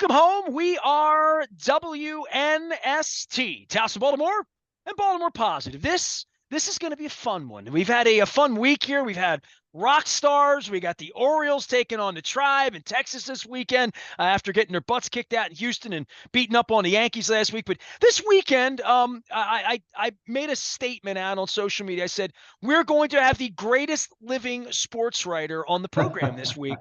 Welcome home. We are WNST, Towson, Baltimore, and Baltimore Positive. This is going to be a fun one. We've had a fun week here. We've had rock stars. We got the Orioles taking on the Tribe in Texas this weekend after getting their butts kicked out in Houston and beating up on the Yankees last week. But this weekend, I made a statement out on social media. I said, we're going to have the greatest living sports writer on the program this week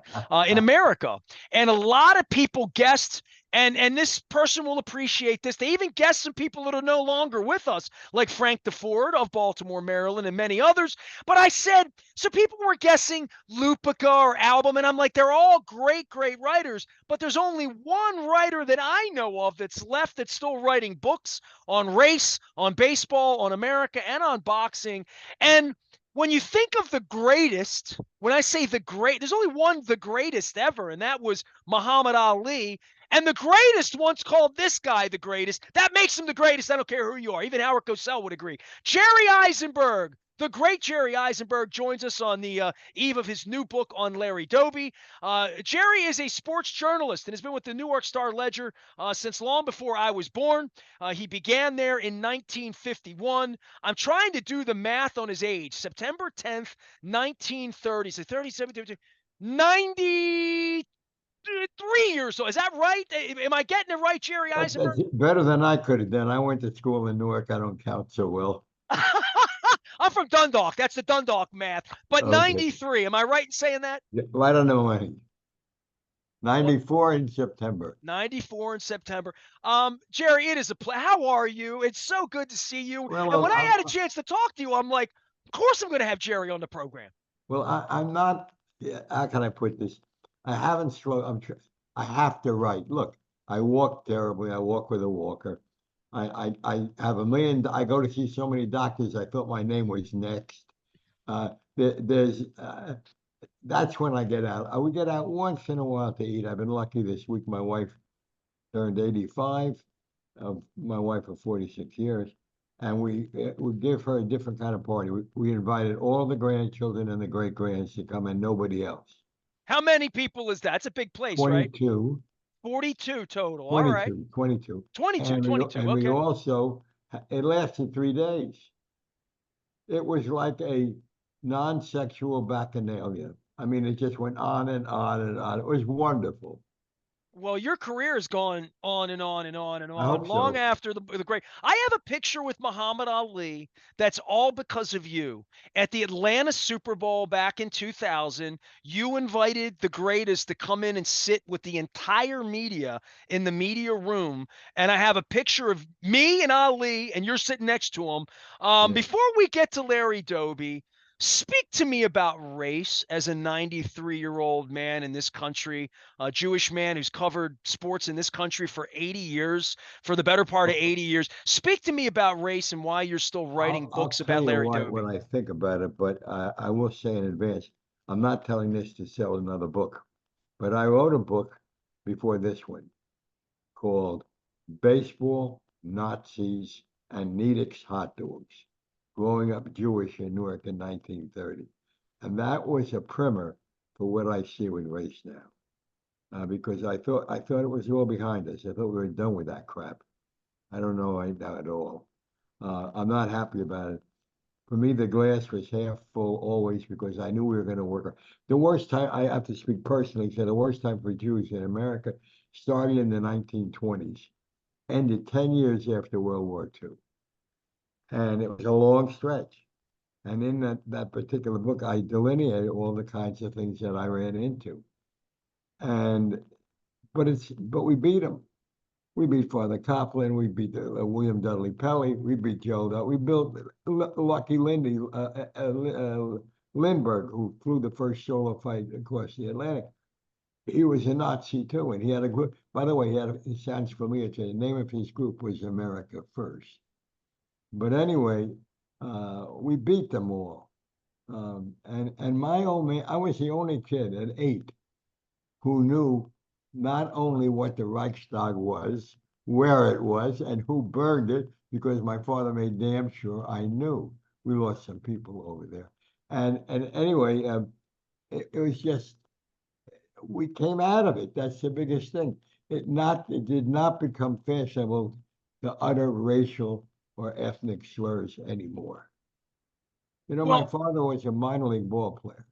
in America. And a lot of people guessed, and this person will appreciate this. They even guessed some people that are no longer with us, like Frank DeFord of Baltimore, Maryland, and many others. But I said, so people were guessing Lupica or Album, and I'm like, they're all great, great writers, but there's only one writer that I know of that's left that's still writing books on race, on baseball, on America, and on boxing. And when you think of the greatest, when I say the great, there's only one the greatest ever, and that was Muhammad Ali. And the greatest once called this guy the greatest. That makes him the greatest. I don't care who you are. Even Howard Cosell would agree. Jerry Izenberg, the great Jerry Izenberg, joins us on the eve of his new book on Larry Doby. Jerry is a sports journalist and has been with the Newark Star-Ledger since long before I was born. He began there in 1951. I'm trying to do the math on his age. September 10th, 1930. So 37, 90. 3 years old. Is that right? Am I getting it right, Jerry Izenberg? That's better than I could have done. I went to school in Newark. I don't count so well. I'm from Dundalk. That's the Dundalk math. But Okay. 93. Am I right in saying that? Yeah, right on the money. 94 in September. 94 in September. Jerry, it is a play. How are you? It's so good to see you. Well, and when I had a chance to talk to you, I'm like, of course I'm going to have Jerry on the program. Well, I'm not. How can I put this? I haven't struggled. I have to write. Look, I walk terribly. I walk with a walker. I have a million. I go to see so many doctors. I thought my name was next. There's that's when I get out. I would get out once in a while to eat. I've been lucky this week. My wife turned 85. My wife of 46 years, and we give her a different kind of party. We invited all the grandchildren and the great grands to come, and nobody else. How many people is that? It's a big place, 22. Right? 42 total. 22, All right. 22. 22, and 22. And okay. we also, it lasted 3 days. It was like a non-sexual bacchanalia. I mean, it just went on and on and on. It was wonderful. Well, your career has gone on and on and on and I on hope long so. after the great. I have a picture with Muhammad Ali that's all because of you. At the Atlanta Super Bowl back in 2000, you invited the greatest to come in and sit with the entire media in the media room. And I have a picture of me and Ali, and you're sitting next to him. Yeah. Before we get to Larry Doby, speak to me about race as a 93-year-old man in this country, a Jewish man who's covered sports in this country for 80 years, for the better part of 80 years. Speak to me about race and why you're still writing books about Larry Doby. What I think about it, but I will say in advance, I'm not telling this to sell another book, but I wrote a book before this one called Baseball, Nazis, and Nedick's Hot Dogs, growing up Jewish in Newark in 1930. And that was a primer for what I see with race now. Because I thought it was all behind us. I thought we were done with that crap. I don't know at all. I'm not happy about it. For me, the glass was half full always because I knew we were going to work. The worst time, I have to speak personally, so the worst time for Jews in America started in the 1920s, ended 10 years after World War II. And it was a long stretch. And in that particular book, I delineated all the kinds of things that I ran into. But we beat them. We beat Father Copeland. We beat William Dudley Pelley. We beat Joe. We built Lucky Lindbergh, who flew the first solo fight across the Atlantic. He was a Nazi too, and he had a group. By the way, it sounds familiar to you. The name of his group was America First. But anyway, we beat them all. And my old man, I was the only kid at 8 who knew not only what the Reichstag was, where it was, and who burned it, because my father made damn sure I knew. We lost some people over there. And anyway, it was just, we came out of it. That's the biggest thing. it did not become fashionable to utter racial or ethnic slurs anymore. You know, my Well, father was a minor league ball player,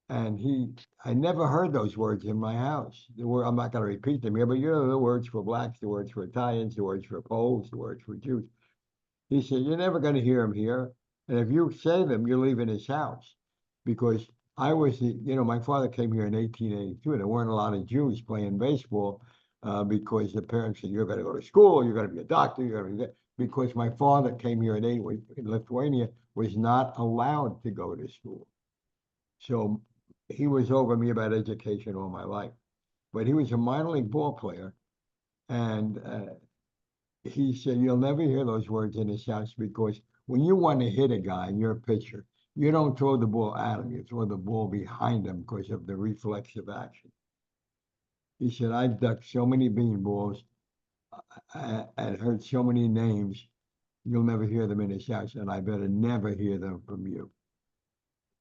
and I never heard those words in my house. I'm not going to repeat them here, but you know the words for blacks, the words for Italians, the words for Poles, the words for Jews. He said, you're never going to hear them here. And if you say them, you're leaving his house. Because my father came here in 1882, and there weren't a lot of Jews playing baseball because the parents said, you're going to go to school, you're going to be a doctor, you're going to be that. Because my father came here in Lithuania, was not allowed to go to school. So he was over me about education all my life. But he was a minor league ball player, and he said, you'll never hear those words in his house because when you want to hit a guy and you're a pitcher, you don't throw the ball at him, you throw the ball behind him because of the reflexive action. He said, I've ducked so many beanballs and heard so many names, you'll never hear them in his house, and I better never hear them from you.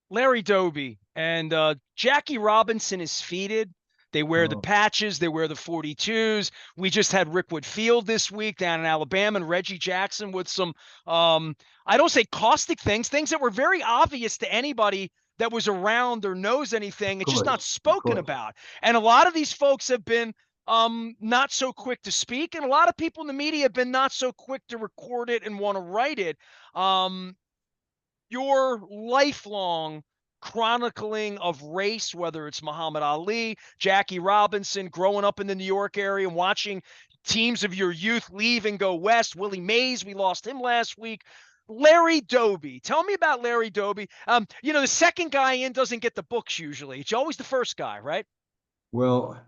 Larry Doby and Jackie Robinson is feted. They wear the Oh, patches. They wear the 42s. We just had Rickwood Field this week down in Alabama, and Reggie Jackson with some, I don't say caustic things that were very obvious to anybody that was around or knows anything. It's just not of spoken course. about. And a lot of these folks have been not so quick to speak, and a lot of people in the media have been not so quick to record it and want to write it. Your lifelong chronicling of race, whether it's Muhammad Ali, Jackie Robinson, growing up in the New York area and watching teams of your youth leave and go west. Willie Mays, we lost him last week. Larry Doby. Tell me about Larry Doby. The second guy in doesn't get the books usually. It's always the first guy, right? Well,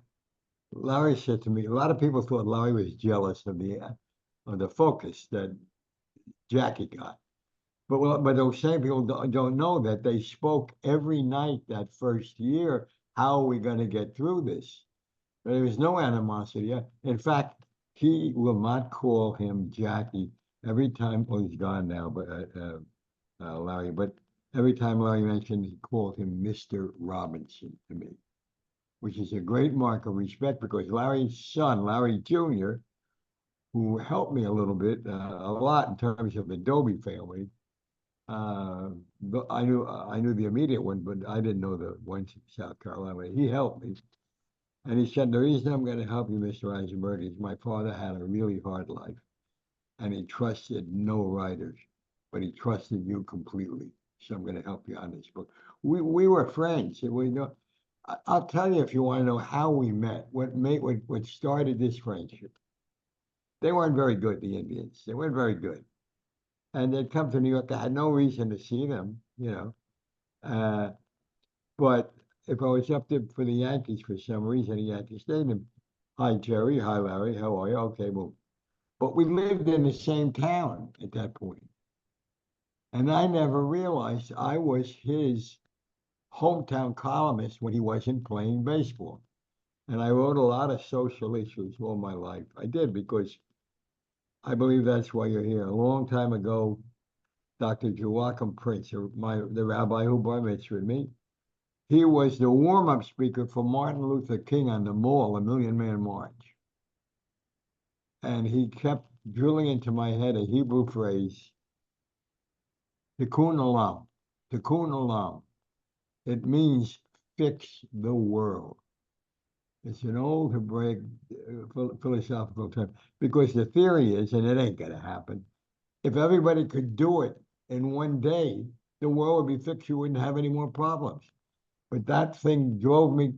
Larry said to me, a lot of people thought Larry was jealous of the focus that Jackie got. But those same people don't know that they spoke every night that first year. How are we going to get through this? There was no animosity. In fact, he will not call him Jackie every time. Oh, he's gone now, but Larry. But every time Larry mentioned, he called him Mr. Robinson to me, which is a great mark of respect because Larry's son, Larry Jr., who helped me a little bit, a lot in terms of the Doby family. I knew the immediate one, but I didn't know the ones in South Carolina. He helped me, and he said the reason I'm going to help you, Mr. Izenberg, is my father had a really hard life, and he trusted no writers, but he trusted you completely. So I'm going to help you on this book. We were friends. I'll tell you if you want to know how we met. What started this friendship? They weren't very good, the Indians. They weren't very good. And they'd come to New York. I had no reason to see them, Uh, but if I was up there for the Yankees for some reason, the Yankee Stadium, hi Jerry, hi Larry, how are you? Okay, well, but we lived in the same town at that point, and I never realized I was his hometown columnist when he wasn't playing baseball. And I wrote a lot of social issues all my life. I did because I believe that's why you're here. A long time ago, Dr. Joachim Prince, the rabbi who bar mitzvahed me, he was the warm-up speaker for Martin Luther King on the Mall, a Million Man March. And he kept drilling into my head a Hebrew phrase, Tikkun Olam, Tikkun Olam. It means fix the world. It's an old Hebraic philosophical term because the theory is, and it ain't going to happen, if everybody could do it in one day, the world would be fixed. You wouldn't have any more problems. But that thing drove me.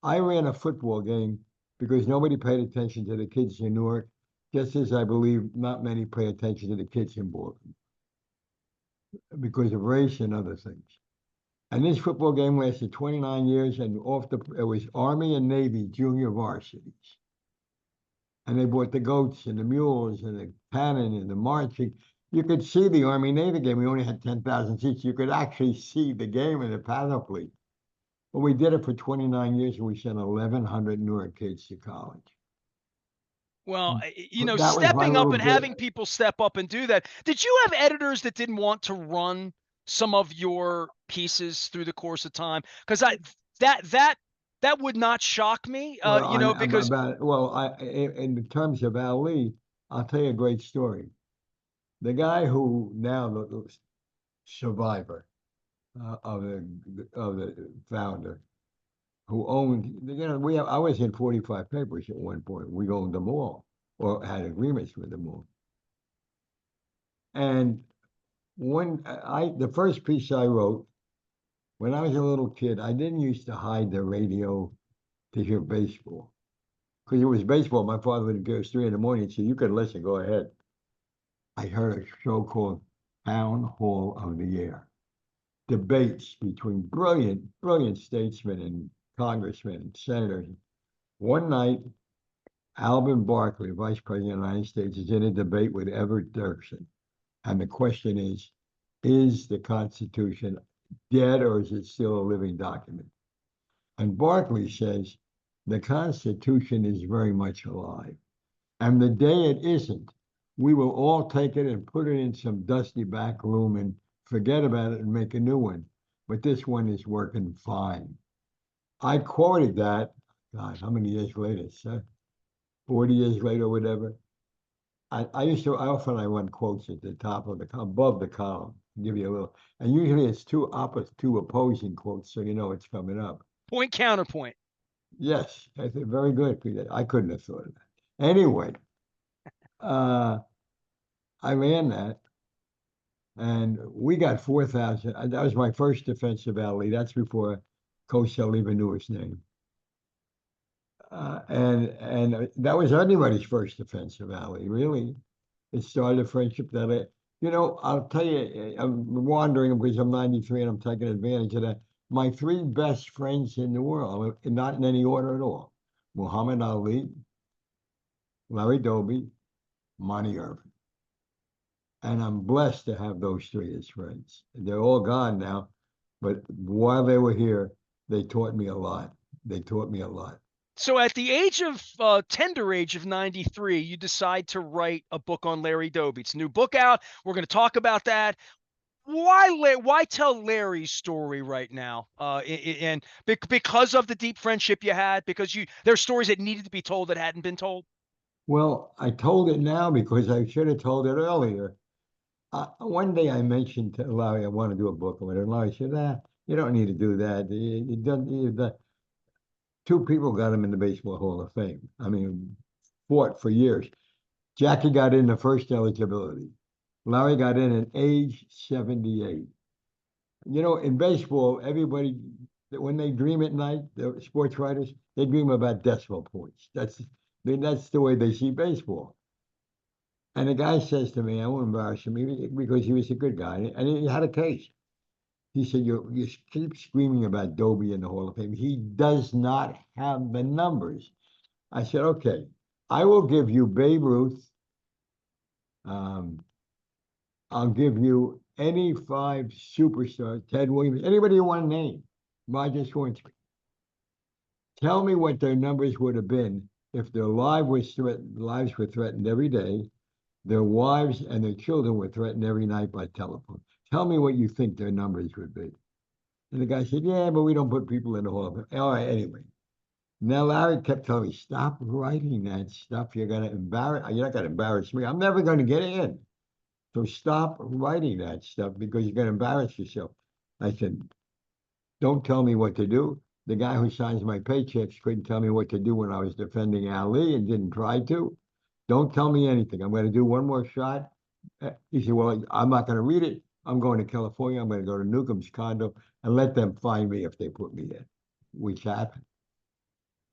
I ran a football game because nobody paid attention to the kids in Newark, just as I believe not many pay attention to the kids in Boston because of race and other things. And this football game lasted 29 years, and it was Army and Navy junior varsities. And they brought the goats and the mules and the cannon and the marching. You could see the Army Navy game. We only had 10,000 seats. You could actually see the game in the panoply. But we did it for 29 years, and we sent 1,100 Newark kids to college. Well, That was my stepping up little and bit. having people step up and do that. Did you have editors that didn't want to run some of your pieces through the course of time? Because that That would not shock me, Well, because in terms of Ali, I'll tell you a great story. The guy who now the survivor of the founder who owned, I was in 45 papers at one point. We owned them all or had agreements with them all. And the first piece I wrote when I was a little kid, I didn't used to hide the radio to hear baseball because it was baseball. My father would give us 3 in the morning and say, "You can listen, go ahead." I heard a show called Town Hall of the Year, debates between brilliant, brilliant statesmen and congressmen and senators. One night, Alvin Barkley, Vice President of the United States, is in a debate with Everett Dirksen. And the question is the Constitution dead or is it still a living document? And Barkley says the Constitution is very much alive. And the day it isn't, we will all take it and put it in some dusty back room and forget about it and make a new one. But this one is working fine. I quoted that, God, how many years later? 40 years later, whatever. I often I run quotes at the top of above the column, give you a little, and usually it's two opposing quotes, so you know it's coming up. Point counterpoint. Yes, I think very good, Peter. I couldn't have thought of that. Anyway, I ran that, and we got 4,000. That was my first defensive alley. That's before Cosell even knew his name. And that was anybody's first defensive alley, really. It started a friendship that I'll tell you, I'm wandering because I'm 93 and I'm taking advantage of that. My three best friends in the world, not in any order at all: Muhammad Ali, Larry Doby, Monty Irvin. And I'm blessed to have those three as friends. They're all gone now, but while they were here, they taught me a lot. They taught me a lot. So at the tender age of 93, you decide to write a book on Larry Doby. It's a new book out. We're going to talk about that. Why tell Larry's story right now? And because of the deep friendship you had, because there's stories that needed to be told that hadn't been told. Well, I told it now because I should have told it earlier. One day I mentioned to Larry I want to do a book with him. Larry said, you don't need to do that. Two people got him in the Baseball Hall of Fame. I mean, fought for years. Jackie got in the first eligibility. Larry got in at age 78. In baseball, everybody, when they dream at night, the sports writers, they dream about decimal points. That's the way they see baseball. And the guy says to me, I won't embarrass him because he was a good guy, and he had a case. He said, you keep screaming about Doby in the Hall of Fame. He does not have the numbers. I said, okay, I will give you Babe Ruth. I'll give you any five superstars, Ted Williams, anybody you want to name, Roger Swansky. Tell me what their numbers would have been if their lives were threatened every day, their wives and their children were threatened every night by telephone. Tell me what you think their numbers would be. And the guy said, yeah, but we don't put people in the Hall of Fame. All right, anyway. Now Larry kept telling me, stop writing that stuff. You're not going to embarrass me. I'm never going to get in. So stop writing that stuff because you're going to embarrass yourself. I said, don't tell me what to do. The guy who signs my paychecks couldn't tell me what to do when I was defending Ali and didn't try to. Don't tell me anything. I'm going to do one more shot. He said, well, I'm not going to read it. I'm going to California. I'm going to go to Newcomb's condo and let them find me if they put me in, which happened.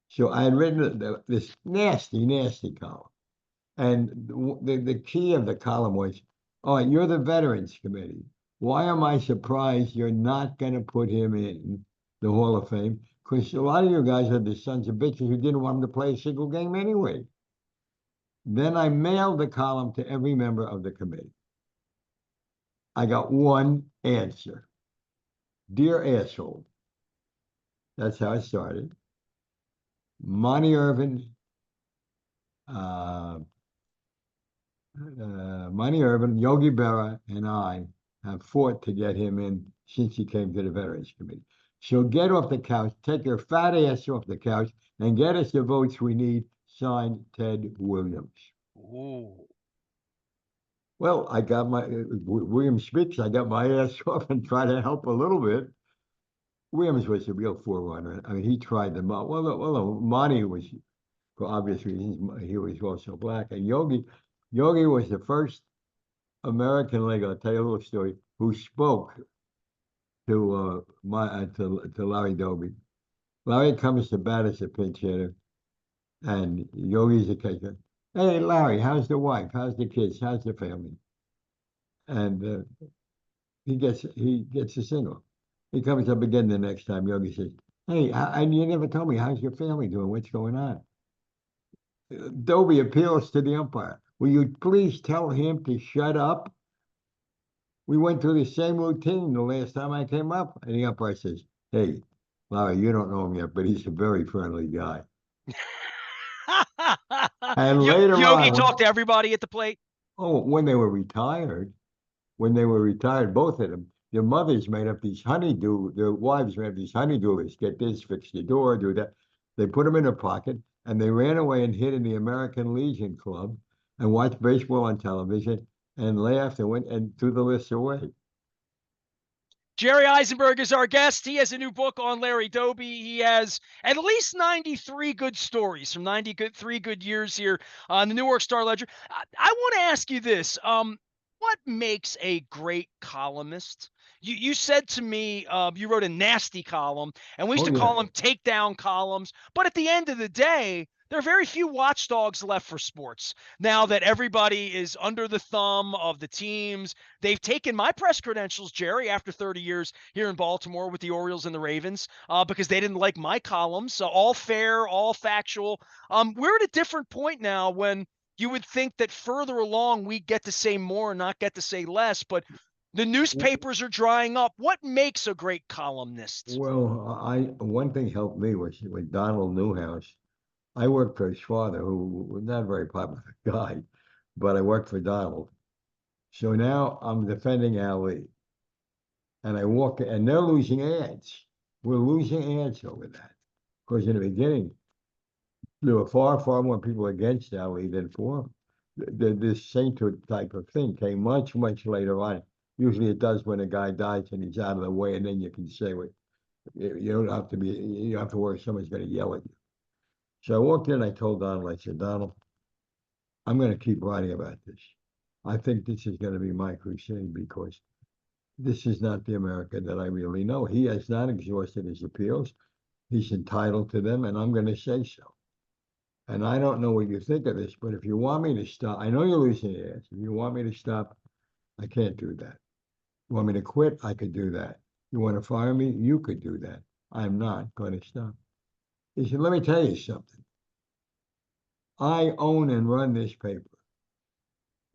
So I had written this nasty, nasty column. And the key of the column was, all right, you're the Veterans Committee. Why am I surprised you're not going to put him in the Hall of Fame? Because a lot of you guys are the sons of bitches who didn't want him to play a single game anyway. Then I mailed the column to every member of the committee. I got one answer. Dear asshole. That's how it started. Monty Irvin, Yogi Berra, and I have fought to get him in since he came to the Veterans Committee. So get off the couch, take your fat ass off the couch, and get us the votes we need. Signed, Ted Williams. Ooh. Well, I got my William Spitz. I got my ass off and tried to help a little bit. Williams was a real forerunner. I mean, he tried them out. Well, Monty was, for obvious reasons, he was also black, and Yogi was the first American leg. I'll tell you a little story. Who spoke to Larry Doby? Larry comes to bat as a pinch hitter, and Yogi's a catcher. Hey, Larry, how's the wife? How's the kids? How's the family? And he gets a single. He comes up again the next time. Yogi says, "Hey, and you never told me how's your family doing? What's going on?" Doby appeals to the umpire. Will you please tell him to shut up? We went through the same routine the last time I came up. And the umpire says, "Hey, Larry, you don't know him yet, but he's a very friendly guy." And later Yogi on, talked to everybody at the plate. when they were retired, both of them, their mothers made up these their wives made up these honeydew lists. Get this, fix the door, do that. They put them in their pocket, and they ran away and hid in the American Legion Club and watched baseball on television and laughed and went and threw the lists away. Jerry Izenberg is our guest. He has a new book on Larry Doby. He has at least 93 good stories from 93 good years here on the Newark Star-Ledger. I want to ask you this. What makes a great columnist? You said to me, you wrote a nasty column, and we used to call them takedown columns. But at the end of the day, there are very few watchdogs left for sports. Now that everybody is under the thumb of the teams, they've taken my press credentials, Jerry, after 30 years here in Baltimore with the Orioles and the Ravens, because they didn't like my columns. So all fair, all factual. We're at a different point now when you would think that further along we get to say more and not get to say less, but the newspapers are drying up. What makes a great columnist? Well, one thing helped me was with Donald Newhouse. I worked for his father, who was not a very popular guy, but I worked for Donald. So now I'm defending Ali, and and they're losing ads. We're losing ads over that. Because in the beginning, there were far, far more people against Ali than for him. This sainthood type of thing came much, much later on. Usually it does when a guy dies and he's out of the way, and then you can say what you don't have to be. You don't have to worry someone's going to yell at you. So I walked in. I told Donald. I said, "Donald, I'm going to keep writing about this. I think this is going to be my crusade because this is not the America that I really know. He has not exhausted his appeals. He's entitled to them, and I'm going to say so. And I don't know what you think of this, but if you want me to stop, I know you're losing your ass. If you want me to stop, I can't do that. You want me to quit? I could do that. You want to fire me? You could do that. I'm not going to stop." He said, "Let me tell you something. I own and run this paper.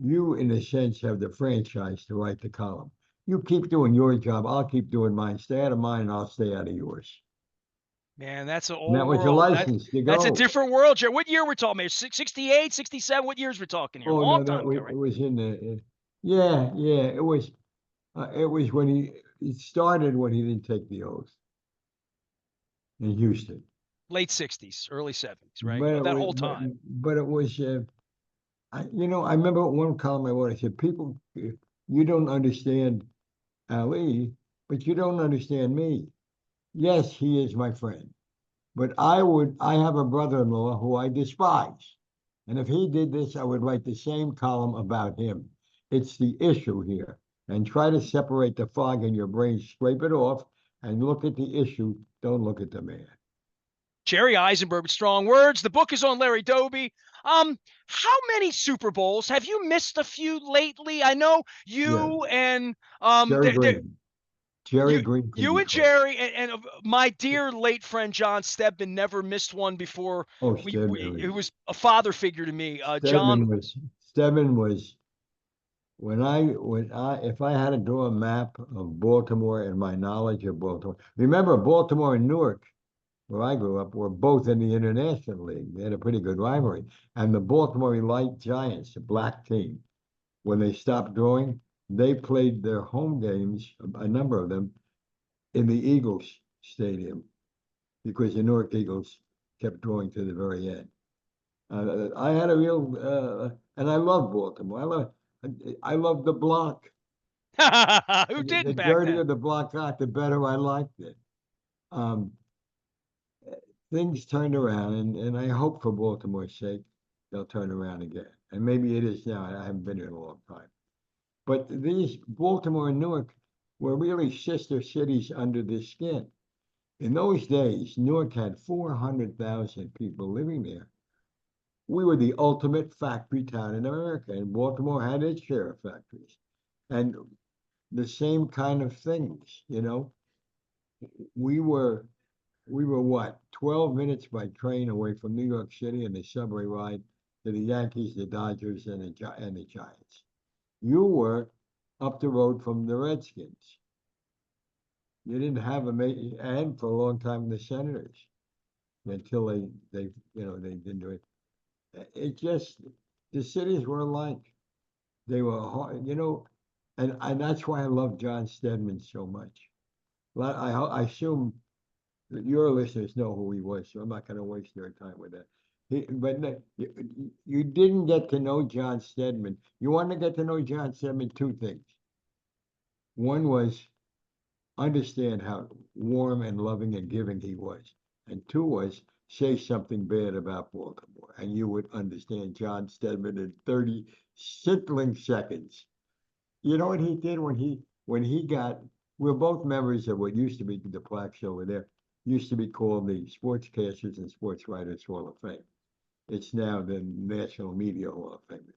You, in a sense, have the franchise to write the column. You keep doing your job. I'll keep doing mine. Stay out of mine, and I'll stay out of yours." Man, that's an And that old was a world. license to That's a go. different world, Jerry. What year we're talking about? 68, 67? What years we're talking here? Oh Long no, time ago, it right? was in the. Yeah. It was when it started when he didn't take the oath in Houston. Late 60s, early 70s, right? But it That was, whole time. but it was. I remember one column I wrote. I said, "People, you don't understand Ali, but you don't understand me. Yes, he is my friend, but I have a brother-in-law who I despise. And if he did this, I would write the same column about him. It's the issue here. And try to separate the fog in your brain, scrape it off, and look at the issue. Don't look at the man." Jerry Izenberg with strong words. The book is on Larry Doby. How many Super Bowls have you missed? A few lately. I know Yeah, you and Jerry Green. Jerry you Green can you be and called. Jerry and my dear late friend John Stedman never missed one before. Oh, It was a father figure to me. John. Stedman was if I had to draw a map of Baltimore and my knowledge of Baltimore. Remember, Baltimore and Newark, where I grew up, were both in the International League. They had a pretty good rivalry. And the Baltimore Light Giants, a black team, when they stopped growing, they played their home games, a number of them, in the Eagles Stadium because the Newark Eagles kept drawing to the very end. I had a real, and I love Baltimore. I love the block. Who The didn't back dirtier then? the block got, the better I liked it. Um, Things turned around, and I hope for Baltimore's sake they'll turn around again. And maybe it is now. I haven't been here in a long time. But these Baltimore and Newark were really sister cities under the skin. In those days, Newark had 400,000 people living there. We were the ultimate factory town in America, and Baltimore had its share of factories. And the same kind of things, you know. We were we were what, 12 minutes by train away from New York City and the subway ride to the Yankees, the Dodgers, and the Giants. You were up the road from the Redskins. You didn't have and for a long time the Senators until they didn't do it. It just the cities were alike. They were hard, and that's why I love John Stedman so much. I assume that your listeners know who he was, so I'm not going to waste their time with that. But no, you didn't get to know John Stedman. You want to get to know John Stedman, two things. One was understand how warm and loving and giving he was. And two was say something bad about Baltimore, and you would understand John Stedman in 30 sizzling seconds. You know what he did when he got, we're both members of what used to be the plaques over there, used to be called the Sportscasters and Sports Writers Hall of Fame. It's now the National Media Hall of Fame.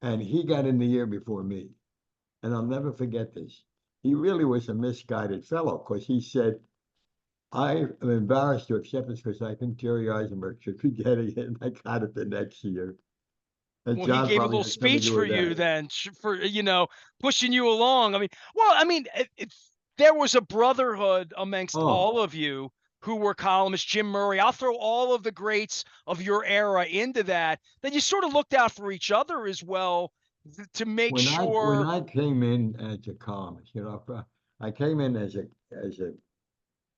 And he got in the year before me. And I'll never forget this. He really was a misguided fellow because he said, I am embarrassed to accept this because I think Jerry Izenberg should be getting it. And I got it the next year. And Well, he John gave a probably little had something to speech do for with you that. then, for pushing you along. There was a brotherhood amongst Oh, all of you who were columnists. Jim Murray. I'll throw all of the greats of your era into that. Then you sort of looked out for each other as well to make when sure. I came in as a columnist, I came in as a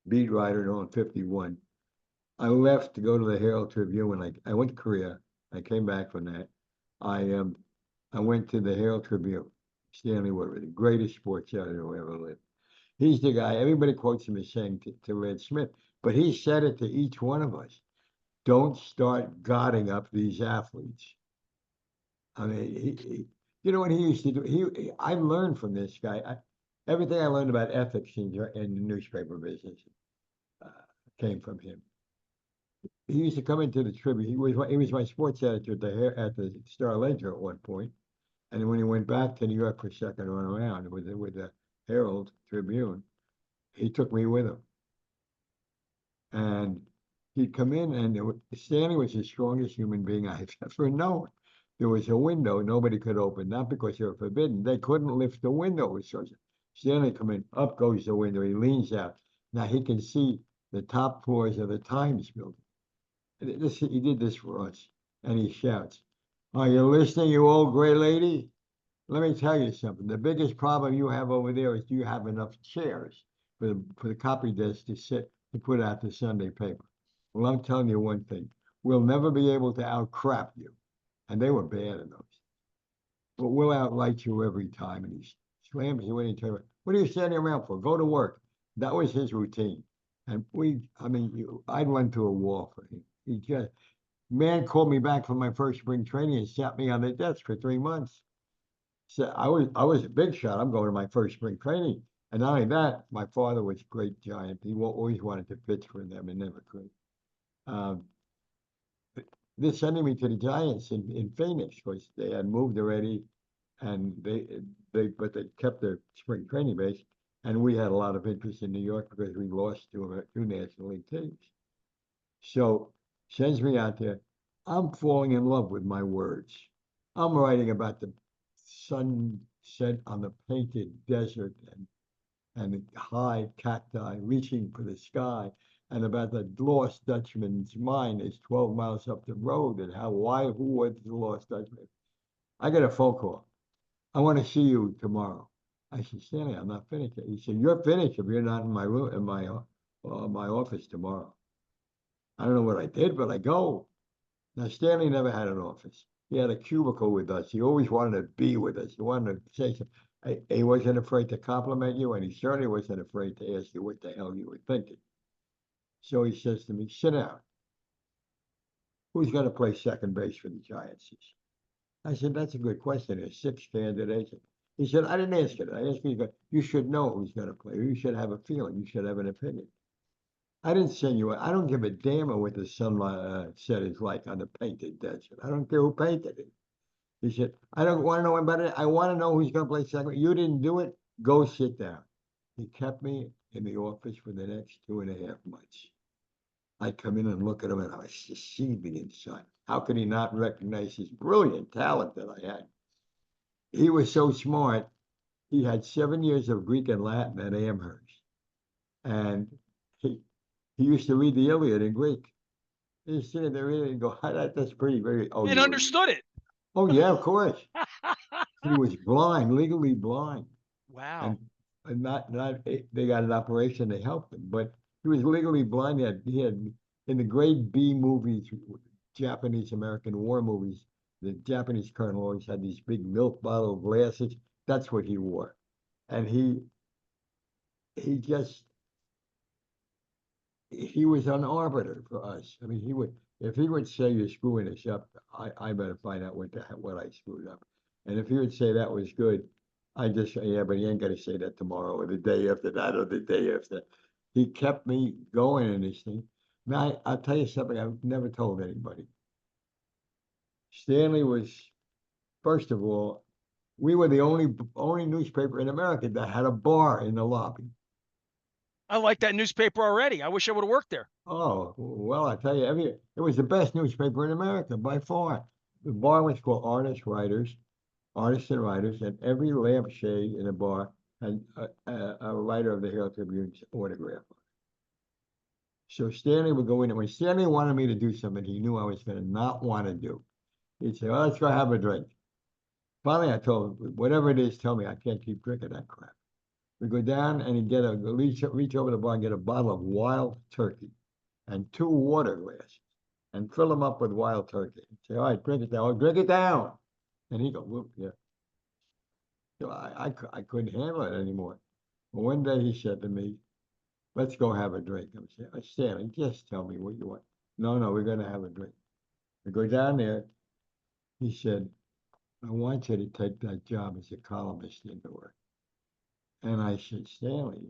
beat writer on 51. I left to go to the Herald Tribune, and I went to Korea. I came back from that. I went to the Herald Tribune. Stanley Woodward, the greatest sports editor who ever lived. He's the guy. Everybody quotes him as saying to Red Smith, but he said it to each one of us. Don't start godding up these athletes. I mean, you know what he used to do? I learned from this guy. Everything I learned about ethics in the newspaper business uh, came from him. He used to come into the Tribune. He was my sports editor at the Star-Ledger at one point, and when he went back to New York for a second run around with the Herald Tribune, he took me with him, and he'd come in, and Stanley was the strongest human being I've ever known. There was a window nobody could open, not because they were forbidden. They couldn't lift the window. So Stanley come in, up goes the window. He leans out. Now he can see the top floors of the Times building. He did this for us, and he shouts, "Are you listening, you old gray lady? Let me tell you something. The biggest problem you have over there is do you have enough chairs for the copy desk to sit to put out the Sunday paper? Well, I'm telling you one thing. We'll never be able to outcrap you." And they were bad in those. But we'll outlight you every time. And he slams you in and tells you, "What are you standing around for? Go to work." That was his routine. And I'd run to a wall for him. Man called me back from my first spring training and sat me on the desk for 3 months. So I was a big shot. I'm going to my first spring training. And not only that, my father was a great Giant. He always wanted to pitch for them and never could. Um, they're sending me to the Giants in Phoenix because they had moved already, and but they kept their spring training base, and we had a lot of interest in New York because we lost two National League teams. So sends me out there. I'm falling in love with my words. I'm writing about the sunset on the painted desert and the high cacti reaching for the sky, and about the lost Dutchman's mine is 12 miles up the road, and who was the lost Dutchman? I get a phone call. "I want to see you tomorrow." I said, Stanley, I'm not finished yet. He said, you're finished if you're not in my room, in my office tomorrow. I don't know what I did, but I go. Now, Stanley never had an office. He had a cubicle with us. He always wanted to be with us. He wanted to say something. He wasn't afraid to compliment you, and he certainly wasn't afraid to ask you what the hell you were thinking. So he says to me, sit down. Who's going to play second base for the Giants? I said, that's a good question. There's 6 candidates. He said, I didn't ask it. I asked you, you should know who's going to play. You should have a feeling. You should have an opinion. I didn't send you. I don't give a damn what the sunlight set is like on the painted desert. I don't care who painted it. He said, I don't want to know about it. I want to know who's going to play second. You didn't do it. Go sit down. He kept me in the office for the next 2.5 months. I'd come in and look at him, and I was just seething inside. How could he not recognize his brilliant talent that I had? He was so smart. He had 7 years of Greek and Latin at Amherst, and he used to read the Iliad in Greek. He's sitting there reading and go, that's pretty very. Oh, And understood it. Oh yeah, of course. He was blind, legally blind, Wow. and not they got an operation to help him, but he was legally blind. He had in the grade B movies, Japanese American war movies. The Japanese colonel always had these big milk bottle glasses. That's what he wore, and he just he was an arbiter for us. I mean, if he would say you're screwing us up, I better find out what I screwed up. And if he would say that was good, I just say, yeah, but he ain't gonna say that tomorrow or the day after that or the day after. He kept me going in this thing. Now I'll tell you something I've never told anybody. Stanley was, first of all, we were the only newspaper in America that had a bar in the lobby. I like that newspaper already. I wish I would have worked there. Oh, well, I tell you, it was the best newspaper in America by far. The bar was called Artists and Writers, and every lampshade in the bar had a writer of the Herald Tribune's autograph. So Stanley would go in, and when Stanley wanted me to do something he knew I was going to not want to do, he'd say, well, let's go have a drink. Finally, I told him, whatever it is, tell me I can't keep drinking that crap. We go down, and he'd reach over the bar and get a bottle of wild turkey and 2 water glasses and fill them up with wild turkey. Say, all right, drink it down. Oh, drink it down. And he go, whoop, yeah. So I couldn't handle it anymore. Well, one day he said to me, let's go have a drink. I said, Stanley, just tell me what you want. No, we're going to have a drink. We go down there. He said, I want you to take that job as a columnist in Newark. And I said, Stanley,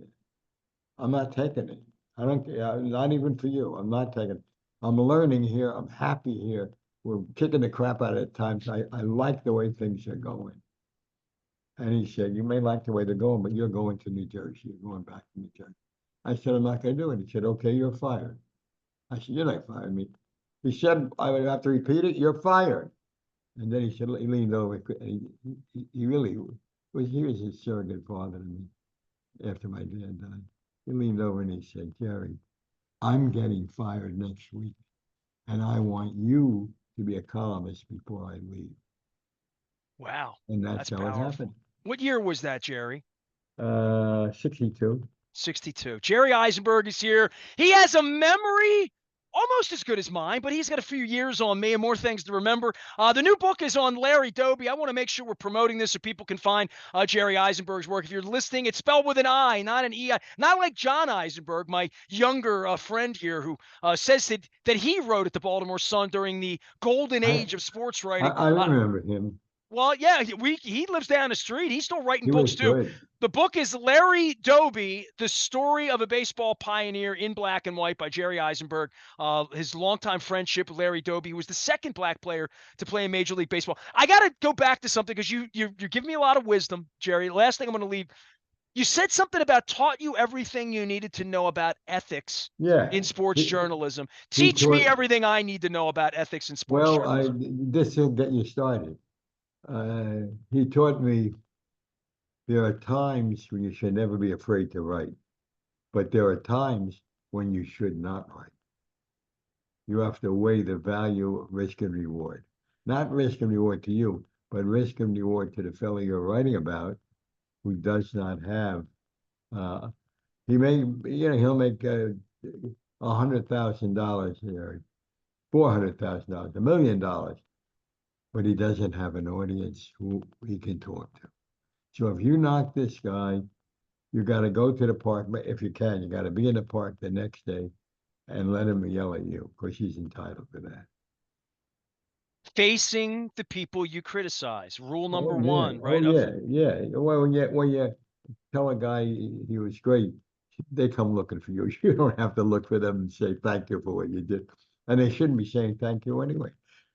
I'm not taking it. I don't, not even for you. I'm not taking it. I'm learning here. I'm happy here. We're kicking the crap out of times. I like the way things are going. And he said, you may like the way they're going, but you're going to New Jersey. You're going back to New Jersey. I said, I'm not going to do it. He said, okay, you're fired. I said, you're not firing me. He said, I would have to repeat it. You're fired. And then he said, he leaned over. And he really was, he was a surrogate father to me after my dad died. He leaned over and he said, Jerry, I'm getting fired next week, and I want you to be a columnist before I leave. Wow. And that's how powerful. it happened. What year was that, Jerry? 62. 62. Jerry Izenberg is here. He has a memory almost as good as mine, but he's got a few years on me and more things to remember. The new book is on Larry Doby. I want to make sure we're promoting this so people can find Jerry Izenberg's work. If you're listening, it's spelled with an I, not an E. Not like John Izenberg, my younger friend here, who says that he wrote at the Baltimore Sun during the golden age of sports writing. I remember him. Well, yeah, he lives down the street. He's still writing He books was too. good. The book is Larry Doby, The Story of a Baseball Pioneer in Black and White by Jerry Izenberg. His longtime friendship with Larry Doby, who was the second black player to play in Major League Baseball. I got to go back to something because you're giving me a lot of wisdom, Jerry. Last thing I'm going to leave. You said something about taught you everything you needed to know about ethics in sports journalism. Teach me everything I need to know about ethics in sports journalism. This will get you started. He taught me there are times when you should never be afraid to write, but there are times when you should not write. You have to weigh the value of risk and reward. Not risk and reward to you, but risk and reward to the fellow you're writing about, who does not have, he may, he'll make $100,000 or $400,000, $1 million, but he doesn't have an audience who he can talk to. So if you knock this guy, you got to go to the park, but if you can, you got to be in the park the next day and let him yell at you because he's entitled to that. Facing the people you criticize. Rule number Oh yeah, one, oh right? yeah, yeah. Well, when you tell a guy he was great, they come looking for you. You don't have to look for them and say thank you for what you did, and they shouldn't be saying thank you anyway,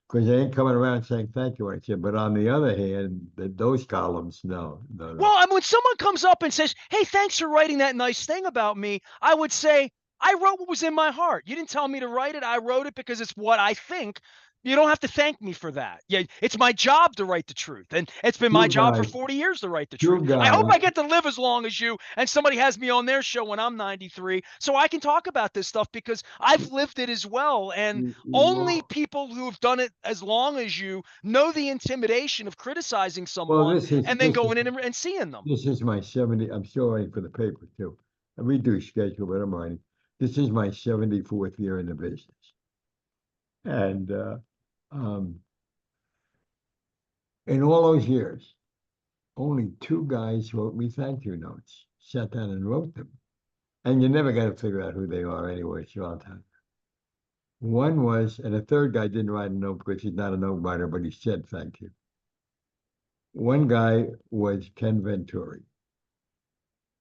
because they ain't coming around saying thank you. But on the other hand, those columns, no, no, no. Well, I mean, when someone comes up and says, "Hey, thanks for writing that nice thing about me," I would say, "I wrote what was in my heart. You didn't tell me to write it. I wrote it because it's what I think. You don't have to thank me for that. Yeah, it's my job to write the truth, and it's been my Two job for guys, 40 years to write the truth. two I hope guys. I get to live as long as you, and somebody has me on their show when I'm 93, so I can talk about this stuff because I've lived it as well. And only Well, people who have done it as long as you know the intimidation of criticizing well, someone this is and then this is going in and seeing them. this is my 70. I'm still writing for the paper too. We do schedule, but I'm writing. This is my 74th year in the business, and um, in all those years, only two guys wrote me thank you notes. Sat down and wrote them, and you never got to figure out who they are anyway. So I'll tell you. One was, and a third guy didn't write a note because he's not a note writer, but he said thank you. One guy was Ken Venturi.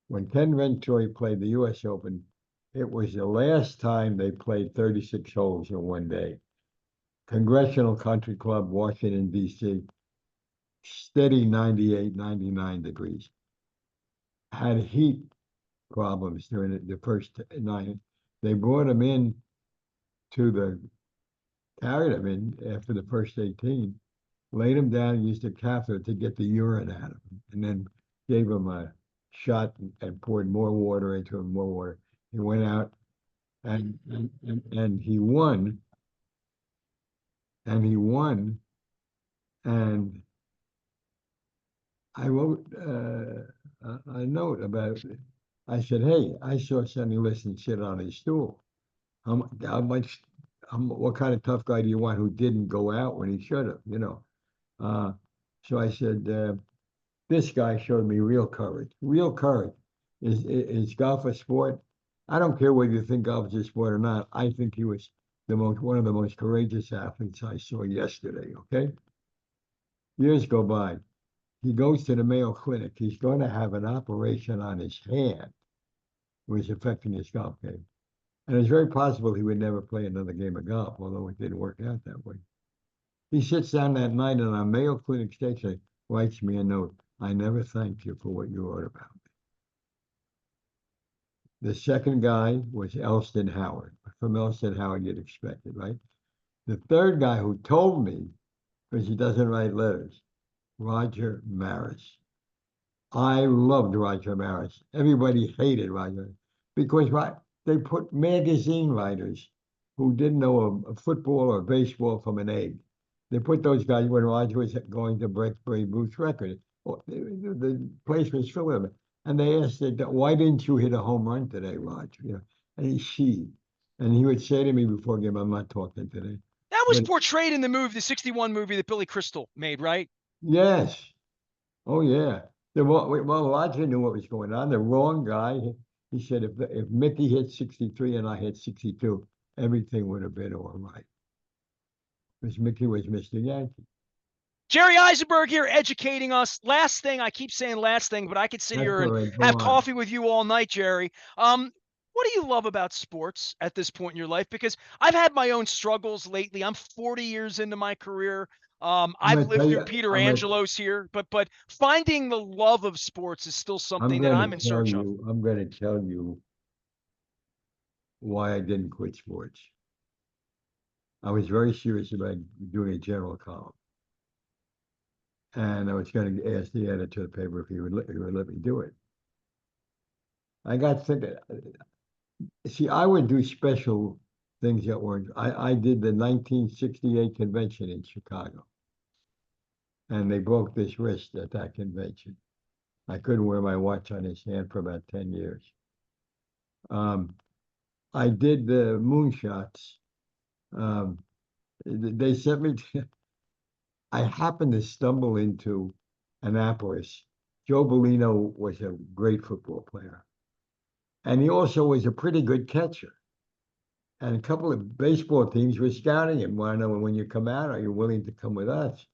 When Ken Venturi played the U.S. Open, it was the last time they played 36 holes in one day. Congressional Country Club, Washington, D.C., steady 98, 99 degrees. Had heat problems during the first night. They brought him in carried him in after the first 18, laid him down, used a catheter to get the urine out of him, and then gave him a shot and poured more water into him, more water. He went out and he won, and he won, and I wrote a note about it. I said, "Hey, I saw Sonny Liston sit on his stool. How much? What kind of tough guy do you want who didn't go out when he should have? Uh, so I said, this guy showed me real courage. Real courage. Is golf a sport? I don't care whether you think golf is a sport or not. I think he was one of the most courageous athletes I saw yesterday. Okay, years go by. He goes to the Mayo Clinic. He's going to have an operation on his hand, which is affecting his golf game. And it's very possible he would never play another game of golf, although it didn't work out that way. He sits down that night and on Mayo Clinic station writes me a note. I never thanked you for what you wrote about me. The second guy was Elston Howard. From Elston Howard, you'd expect it, right? The third guy who told me, because he doesn't write letters, Roger Maris. I loved Roger Maris. Everybody hated Roger because they put magazine writers who didn't know a football or baseball from an egg. They put those guys when Roger was going to break Babe Ruth's record. The place was filled with them. And they asked, why didn't you hit a home run today, Roger? And he would say to me before game, I'm not talking today. That was But portrayed in the movie, the 61 movie that Billy Crystal made, right? yes, oh yeah. Well, Roger knew what was going on. The wrong guy. He said if Mickey hit 63 and I hit 62, everything would have been all right. Because Mickey was Mr. Yankee. Jerry Izenberg here educating us. Last thing, I keep saying last thing, but I could sit That's here all and right. Go have on. coffee with you all night, Jerry. What do you love about sports at this point in your life? Because I've had my own struggles lately. I'm 40 years into my career. I'm I've going to tell lived through you. Peter Angelo's here, but finding the love of sports is still something that I'm in search of. I'm going to tell you why I didn't quit sports. I was very serious about doing a general column, and I was going to ask the editor of the paper if he would let me do it. I got thinking. See, I would do special things that weren't. I did the 1968 convention in Chicago, and they broke this wrist at that convention. I couldn't wear my watch on his hand for about 10 years. I did the moonshots. They sent me to, I happened to stumble into Annapolis. Joe Bellino was a great football player. And he also was a pretty good catcher. And a couple of baseball teams were scouting him. Want to know when you come out, are you willing to come with us?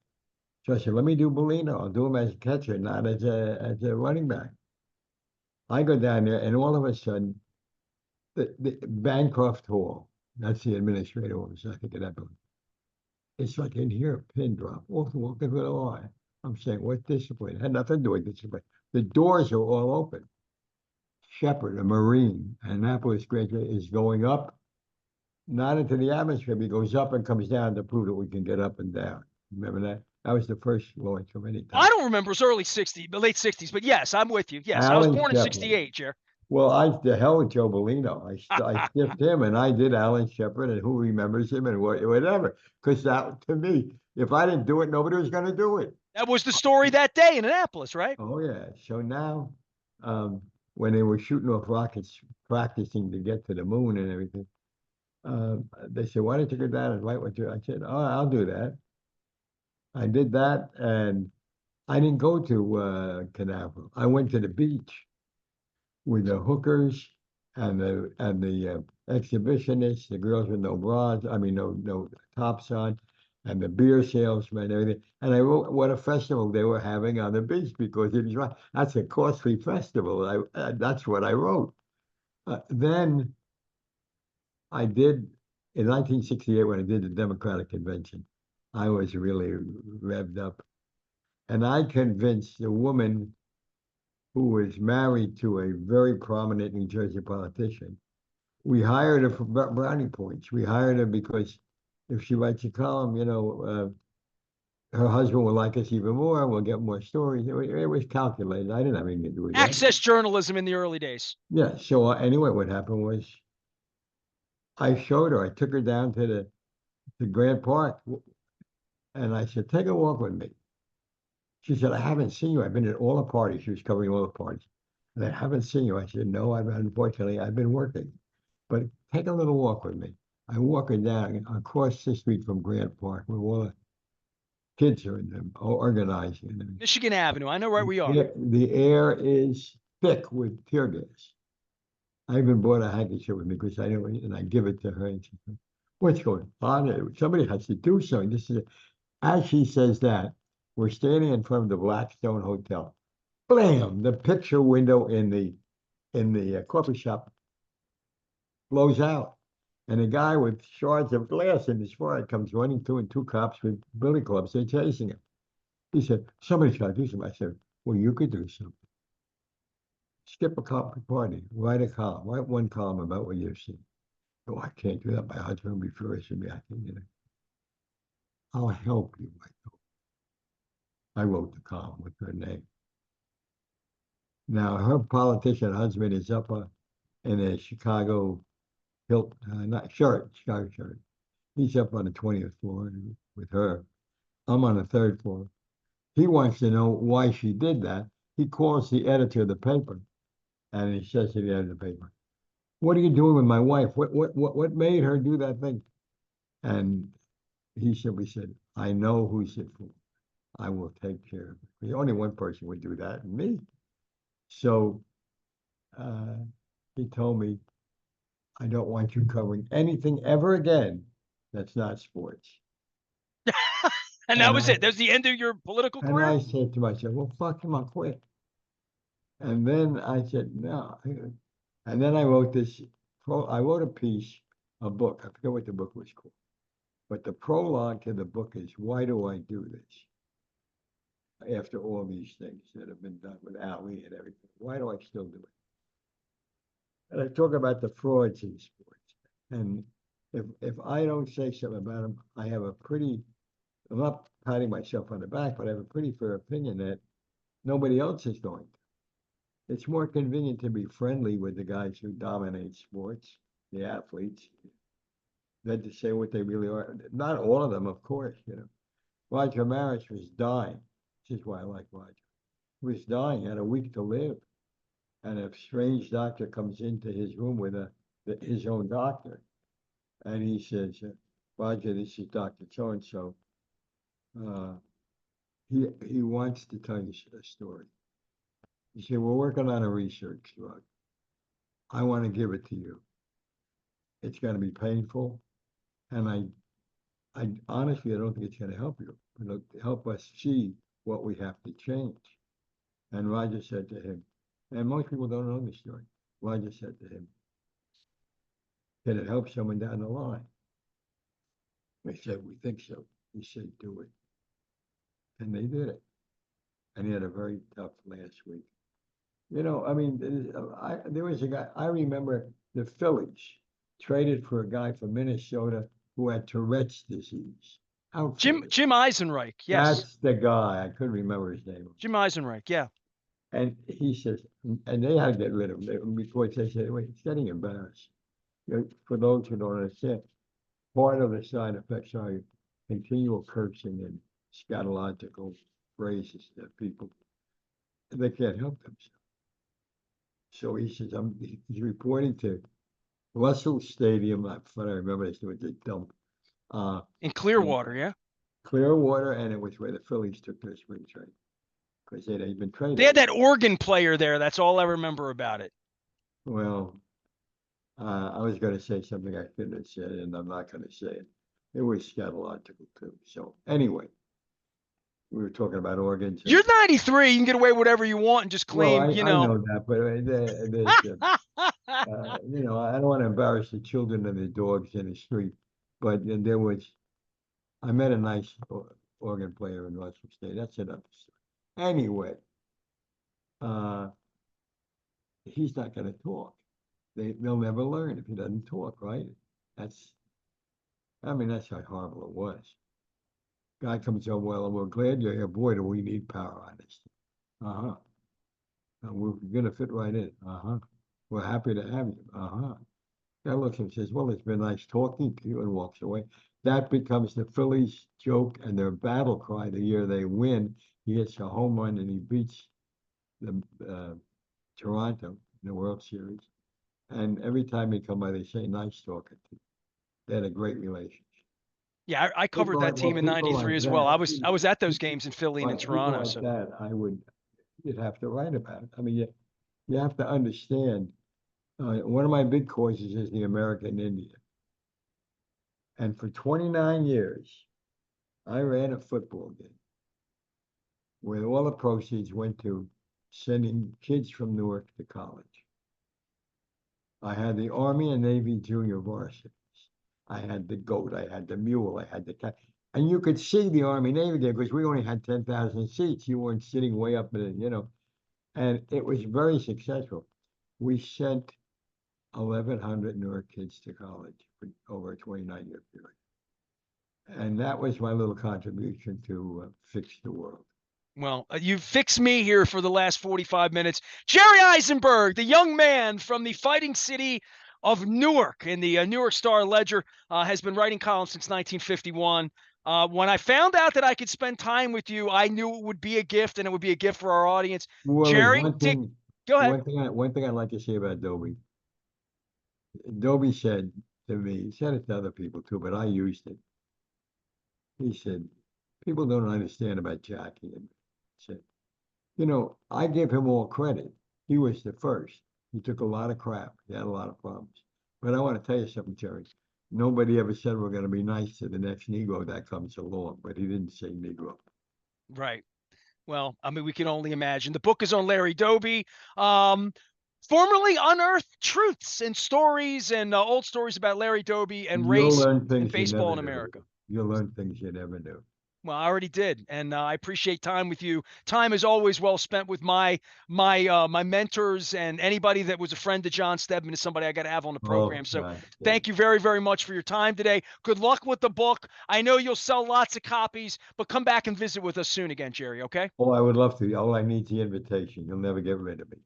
So I said, let me do Bellino. I'll do him as a catcher, not as a running back. I go down there, and all of a sudden, the Bancroft Hall, that's the administrative office, I think, of that building. It's like in here, a pin drop, walking through the line. I'm saying, what discipline? It had nothing to do with discipline. The doors are all open. Shepard, a Marine, Annapolis graduate, is going up, not into the atmosphere, but he goes up and comes down to prove that we can get up and down. Remember that? That was the first launch of any I type. don't remember. It was early 60s, but late 60s. But yes, I'm with you. Yes, I was Alan born in Shepard. 68, Jer. Well, the hell with Joe Bellino. I skipped him and I did Alan Shepard and who remembers him and whatever. Because that, to me, if I didn't do it, nobody was going to do it. That was the story that day in Annapolis, right? Oh, yeah. So now, when they were shooting off rockets, practicing to get to the moon and everything, they said, why don't you go down and write what you, I said, oh, I'll do that. I did that and I didn't go to Canaveral. I went to the beach with the hookers and the exhibitionists, the girls with no bras, I mean no tops on, and the beer salesmen and everything. And I wrote what a festival they were having on the beach because it was right. That's a costly festival. That's what I wrote. Then I did in 1968 when I did the Democratic Convention. I was really revved up, and I convinced a woman who was married to a very prominent New Jersey politician. We hired her for brownie points. We hired her because if she writes a column, her husband will like us even more. We'll get more stories. It was calculated. I didn't have anything to do with that. Access journalism in the early days. Yeah. So anyway, what happened was I showed her. I took her down to the Grant Park, and I said, "Take a walk with me." She said, "I haven't seen you. I've been at all the parties." She was covering all the parties. And I haven't seen you. I said, "No, unfortunately, I've been working. But take a little walk with me." I walk her down across the street from Grant Park where all the kids are in them organizing. And Michigan Avenue. I know right where we are. the air is thick with tear gas. I even brought a handkerchief with me because I know, and I give it to her. And she said, "What's going on? Somebody has to do something." This is as she says that, we're standing in front of the Blackstone Hotel. Blam! The picture window in the coffee shop blows out. And a guy with shards of glass in his forehead comes running through, and two cops with billy clubs, they're chasing him. He said, "Somebody's got to do something." I said, "Well, you could do something. Skip a party, write a column, write one column about what you've seen." "Oh, I can't do that. My husband will be furious with me." I can, "I'll help you." I wrote the column with her name. Now, her politician husband is up in a Chicago not Chicago shirt. He's up on the 20th floor with her. I'm on the third floor. He wants to know why she did that. He calls the editor of the paper, and he says to the editor of the paper, "What are you doing with my wife? What made her do that thing?" And he simply said, "I know who's it for. I will take care of it." Only one person would do that, me. So he told me, "I don't want you covering anything ever again that's not sports." And that And was it. That was the end of your political career. I said to myself, "Well, fuck him, I'll quit." And then I said, "No." And then I wrote I wrote a piece, a book. I forget what the book was called. But the prologue to the book is, why do I do this? After all these things that have been done with Ali and everything, why do I still do it? And I talk about the frauds in sports. And if I don't say something about them, I have I'm not patting myself on the back, but I have a pretty fair opinion that nobody else is going to. It's more convenient to be friendly with the guys who dominate sports, the athletes, than to say what they really are. Not all of them, of course. Roger Maris was dying. This is why I like Roger. was dying, had a week to live. And a strange doctor comes into his room with his own doctor. And he says, Roger, this is Dr. So-and-so. He wants to tell you a story. He said, we're working on a research drug. I want to give it to you. It's going to be painful. And I honestly, I don't think it's going to help you. It'll help us see what we have to change. And Roger said to him, and most people don't know this story. Roger said to him, can it help someone down the line? They said, we think so. He said, do it. And they did it. And he had a very tough last week. You know, I mean, there was a guy, I remember the Phillies traded for a guy from Minnesota who had Tourette's disease. Jim Izenberg, yes. That's the guy. I couldn't remember his name. Jim Izenberg, yeah. And he says, and they had to get rid of him. Before they said, wait, it's getting embarrassed. You know, for those who don't understand, part of the side effects are continual cursing and scatological phrases that people, they can't help themselves. So he says, he's reporting to Russell Stadium. I remember this was a dump. In Clearwater, yeah. Clearwater, and it was where the Phillies took their spring training because they'd been traded. They had that organ player there. That's all I remember about it. Well, I was going to say something I couldn't have said, and I'm not going to say it. It was scatological too. So anyway, we were talking about organs. You're 93. You can get away with whatever you want and just claim, well, you know. I know that, but you know, I don't want to embarrass the children and the dogs in the street. But I met a nice organ player in Russell State. That's another story. Anyway, he's not going to talk. They'll never learn if he doesn't talk, right? That's how horrible it was. Guy comes over, well, we're glad you're here. Boy, do we need power on this. Uh-huh. And we're going to fit right in. Uh-huh. We're happy to have you. Uh-huh. Guy looks and says, well, it's been nice talking to you, and walks away. That becomes the Phillies' joke and their battle cry the year they win. He hits a home run and he beats the Toronto in the World Series. And every time they come by, they say, nice talking to you. They had a great relationship. Yeah, I covered that team in '93 as well. I was at those games in Philly and in Toronto. Like that, you'd have to write about it. I mean, you have to understand. One of my big causes is the American Indian. And for 29 years, I ran a football game where all the proceeds went to sending kids from Newark to college. I had the Army and Navy junior varsities. I had the goat, I had the mule, I had the cat. And you could see the Army Navy game because we only had 10,000 seats. You weren't sitting way up in it, you know. And it was very successful. We sent 1,100 Newark kids to college for over a 29-year period. And that was my little contribution to fix the world. Well, you've fixed me here for the last 45 minutes. Jerry Izenberg, the young man from the fighting city of Newark in the Newark Star-Ledger, has been writing columns since 1951. When I found out that I could spend time with you, I knew it would be a gift, and it would be a gift for our audience. Well, Jerry, go ahead. One thing I'd like to say about Doby. Doby said to me, he said it to other people too, but I used it. He said, people don't understand about Jackie. And said, you know, I give him all credit. He was the first. He took a lot of crap. He had a lot of problems. But I want to tell you something, Jerry. Nobody ever said we're going to be nice to the next Negro that comes along, but he didn't say Negro. Right. Well, I mean, we can only imagine. The book is on Larry Doby. Formerly unearthed truths and stories and old stories about Larry Doby and race and baseball in America. You'll learn things you never knew. Well, I already did, and I appreciate time with you. Time is always well spent with my mentors, and anybody that was a friend to John Stedman is somebody I got to have on the program. Thank you very, very much for your time today. Good luck with the book. I know you'll sell lots of copies, but come back and visit with us soon again, Jerry, okay? Oh, I would love to. All I need is the invitation. You'll never get rid of me.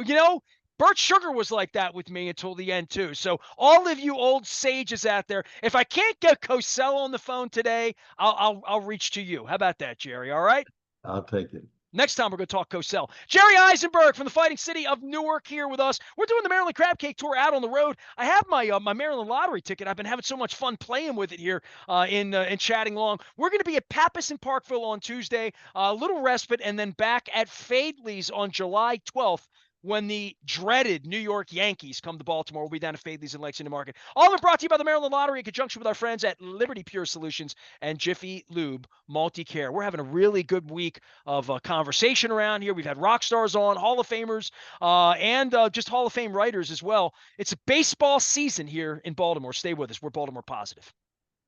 You know, Bert Sugar was like that with me until the end, too. So all of you old sages out there, if I can't get Cosell on the phone today, I'll reach to you. How about that, Jerry? All right? I'll take it. Next time we're going to talk Cosell. Jerry Izenberg from the Fighting City of Newark here with us. We're doing the Maryland Crab Cake Tour out on the road. I have my Maryland lottery ticket. I've been having so much fun playing with it here in chatting long. We're going to be at Pappas in Parkville on Tuesday, a little respite, and then back at Fadley's on July 12th. When the dreaded New York Yankees come to Baltimore. We'll be down at Fadley's in Lexington Market. All of them brought to you by the Maryland Lottery in conjunction with our friends at Liberty Pure Solutions and Jiffy Lube Multi-Care. We're having a really good week of conversation around here. We've had rock stars on, Hall of Famers, and just Hall of Fame writers as well. It's a baseball season here in Baltimore. Stay with us. We're Baltimore Positive.